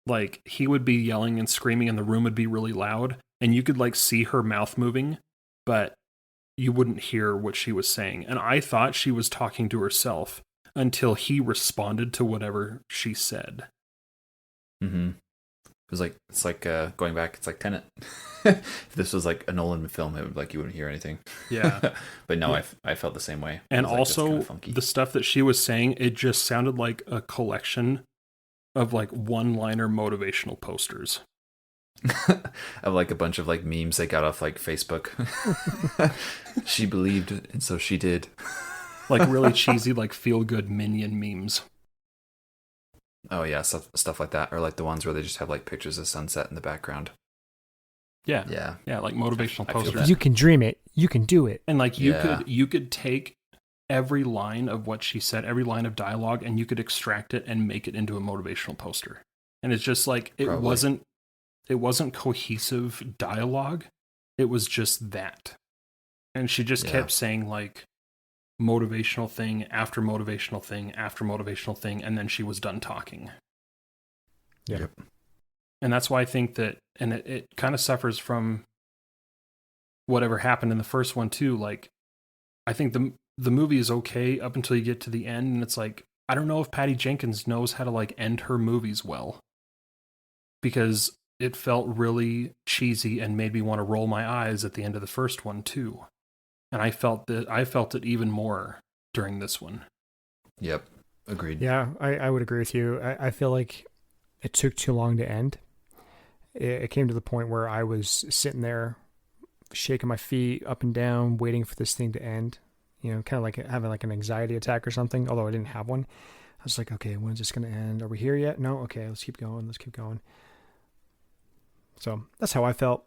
like, he would be yelling and screaming and the room would be really loud and you could like see her mouth moving, but you wouldn't hear what she was saying. And I thought she was talking to herself until he responded to whatever she said. It's like going back. It's like Tenet. If this was like a Nolan film, it would like you wouldn't hear anything. Yeah, but no, I felt the same way. And also the stuff that she was saying, it just sounded like a collection of like one-liner motivational posters. Of like a bunch of like memes they got off like Facebook. She believed and so she did. Like really cheesy, like feel-good Minion memes. Oh yeah, stuff like that, or like the ones where they just have like pictures of sunset in the background. Yeah, like motivational posters. You can dream it, you can do it, and like you could take every line of what she said, every line of dialogue, and you could extract it and make it into a motivational poster. And it's just like it wasn't cohesive dialogue. It was just that, and she just kept saying like motivational thing after motivational thing after motivational thing, and then she was done talking. Yep. And that's why I think that, and it kind of suffers from whatever happened in the first one too. Like, I think the movie is okay up until you get to the end, and it's like, I don't know if Patty Jenkins knows how to like end her movies well, because it felt really cheesy and made me want to roll my eyes at the end of the first one too. And I felt it even more during this one. Yep. Agreed. Yeah, I would agree with you. I feel like it took too long to end. It came to the point where I was sitting there shaking my feet up and down, waiting for this thing to end. Kind of like having like an anxiety attack or something, although I didn't have one. I was like, okay, when's this going to end? Are we here yet? No? Okay, let's keep going. So that's how I felt.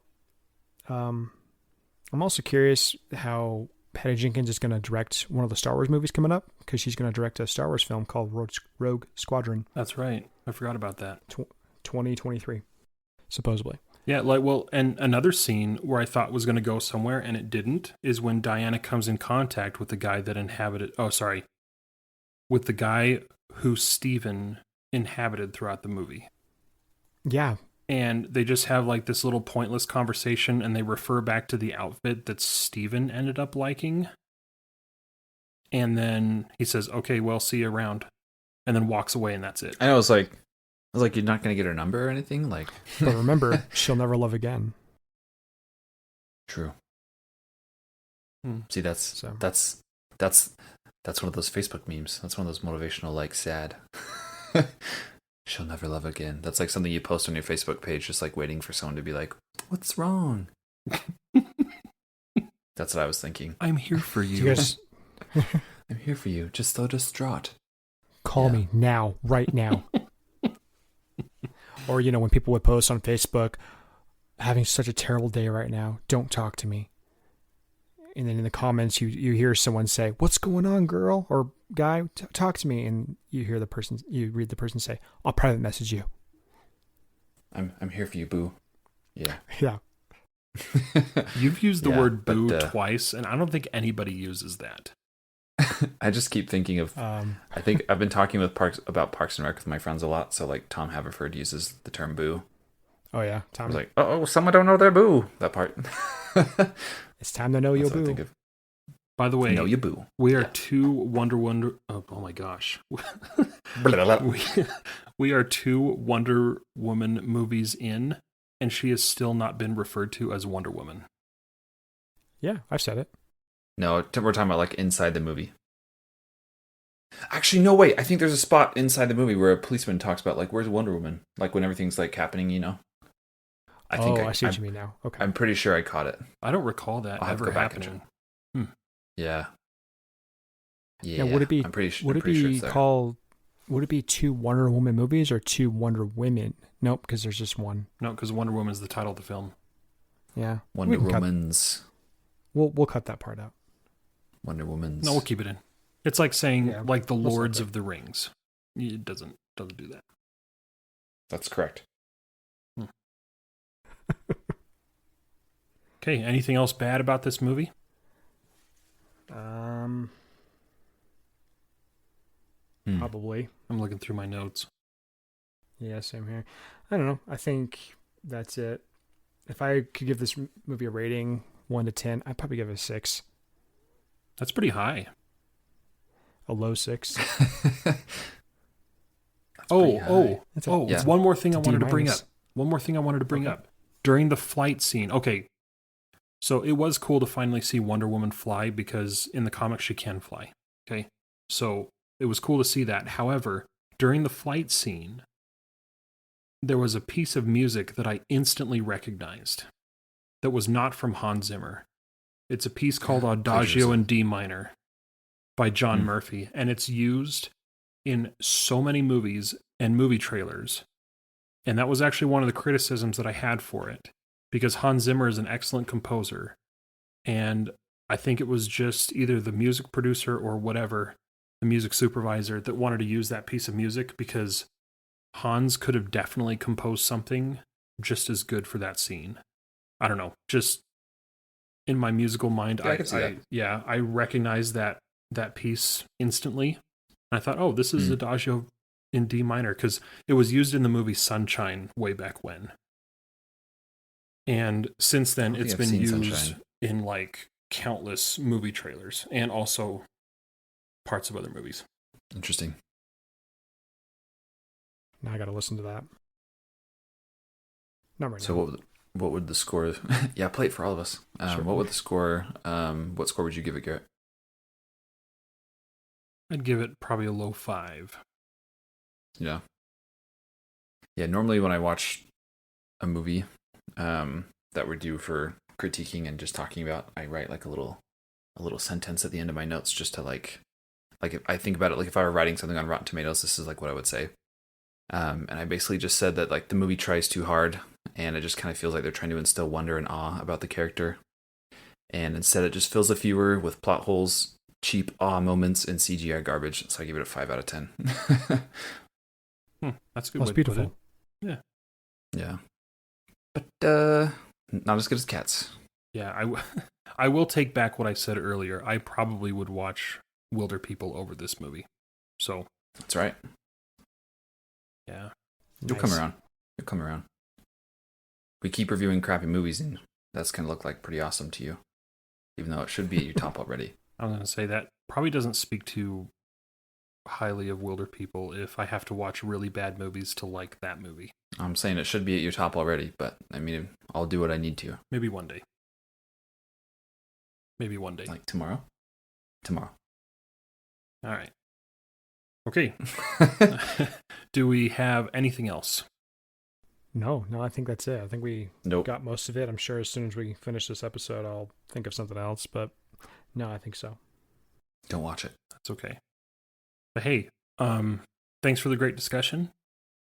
I'm also curious how Patty Jenkins is going to direct one of the Star Wars movies coming up, because she's going to direct a Star Wars film called Rogue Squadron. That's right. I forgot about that. 2023, supposedly. Yeah, like, well, and another scene where I thought was going to go somewhere and it didn't is when Diana comes in contact with the guy that with the guy who Steven inhabited throughout the movie. Yeah. And they just have like this little pointless conversation, and they refer back to the outfit that Steven ended up liking. And then he says, okay, well, see you around. And then walks away, and that's it. I was like, you're not going to get her number or anything? Like, but remember, she'll never love again. True. See, that's one of those Facebook memes. That's one of those motivational, like, sad. She'll never love again. That's like something you post on your Facebook page, just like waiting for someone to be like, "What's wrong?" That's what I was thinking. I'm here for you. You guys I'm here for you. Just so distraught. call me now, right now. Or, when people would post on Facebook, having such a terrible day right now, don't talk to me. And then in the comments, you hear someone say, "What's going on, girl?" Or "Guy, talk to me." And you read the person say, "I'll private message you." I'm here for you, boo. Yeah. Yeah. You've used the word boo twice, and I don't think anybody uses that. I just keep thinking of. I think I've been talking about Parks and Rec with my friends a lot. So like Tom Haverford uses the term boo. Oh yeah, I was like, "Oh, someone don't know their boo." That part. It's time to know your boo. By the way, know your boo. We are two Wonder. Oh my gosh. we are two Wonder Woman movies in, and she has still not been referred to as Wonder Woman. Yeah, I've said it. No, we're talking about like inside the movie. Actually, no, wait. I think there's a spot inside the movie where a policeman talks about like, "Where's Wonder Woman?" Like when everything's like happening, I see what you mean now. Okay. I'm pretty sure I caught it. I don't recall that ever happening. Yeah. Yeah. Would it be? I'm pretty sure. Would it be called? Would it be two Wonder Woman movies or two Wonder Women? Nope, because there's just one. No, because Wonder Woman is the title of the film. Yeah. Wonder Woman's. We'll cut that part out. Wonder Woman's. No, we'll keep it in. It's like saying like the Lords of the Rings. It doesn't do that. That's correct. Okay, anything else bad about this movie? Probably. I'm looking through my notes. Yeah, same here. I don't know. I think that's it. If I could give this movie a rating 1 to 10, I'd probably give it a 6. That's pretty high. A low 6. One more thing I wanted to bring up. One more thing I wanted to bring up. During the flight scene. Okay. So it was cool to finally see Wonder Woman fly because in the comics she can fly. Okay. So it was cool to see that. However, during the flight scene, there was a piece of music that I instantly recognized that was not from Hans Zimmer. It's a piece called Adagio in D minor by John Murphy, and it's used in so many movies and movie trailers. And that was actually one of the criticisms that I had for it, because Hans Zimmer is an excellent composer, and I think it was just either the music producer or whatever, the music supervisor, that wanted to use that piece of music because Hans could have definitely composed something just as good for that scene. I don't know, just in my musical mind, I recognized that piece instantly. And I thought, oh, this is Adagio in D minor, because it was used in the movie Sunshine way back when. And since then, it's been used in like countless movie trailers and also parts of other movies. Interesting. Now I got to listen to that. Not right now. So what would the score? Yeah, play it for all of us. Sure. What would the score? What score would you give it, Garrett? I'd give it probably a low 5. Yeah. Yeah. Normally, when I watch a movie that we're due for critiquing and just talking about, I write like a little sentence at the end of my notes just to like if I think about it, like if I were writing something on Rotten Tomatoes, this is like what I would say. And I basically just said that like the movie tries too hard, and it just kind of feels like they're trying to instill wonder and awe about the character, and instead it just fills the viewer with plot holes, cheap awe moments, and CGI garbage. So I give it a 5 out of 10. That's a good. That's beautiful. Yeah. Yeah. But not as good as Cats. Yeah, I will take back what I said earlier. I probably would watch Wilder People over this movie. So that's right. Yeah. You'll come around. We keep reviewing crappy movies, and that's going to look like pretty awesome to you, even though it should be at your top already. I'm going to say that probably doesn't speak too highly of Wilder People if I have to watch really bad movies to like that movie. I'm saying it should be at your top already, but I mean, I'll do what I need to. Maybe one day. Maybe one day. Like tomorrow? Tomorrow. All right. Okay. Do we have anything else? No, I think that's it. I think we Nope. got most of it. I'm sure as soon as we finish this episode, I'll think of something else. But no, I think so. Don't watch it. That's okay. But hey, thanks for the great discussion.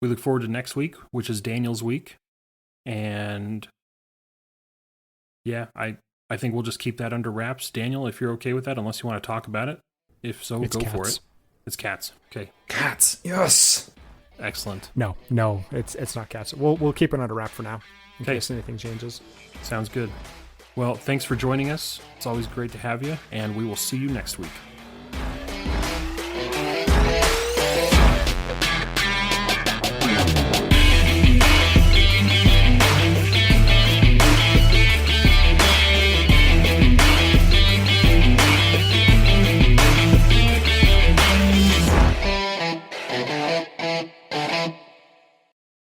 We look forward to next week, which is Daniel's week. And yeah, I think we'll just keep that under wraps. Daniel, if you're okay with that, unless you want to talk about it. If so, It's go cats. for it. It's cats. Okay. Cats. Yes. Excellent. No, it's not cats. We'll keep it under wrap for now in case anything changes. Sounds good. Well, thanks for joining us. It's always great to have you, and we will see you next week.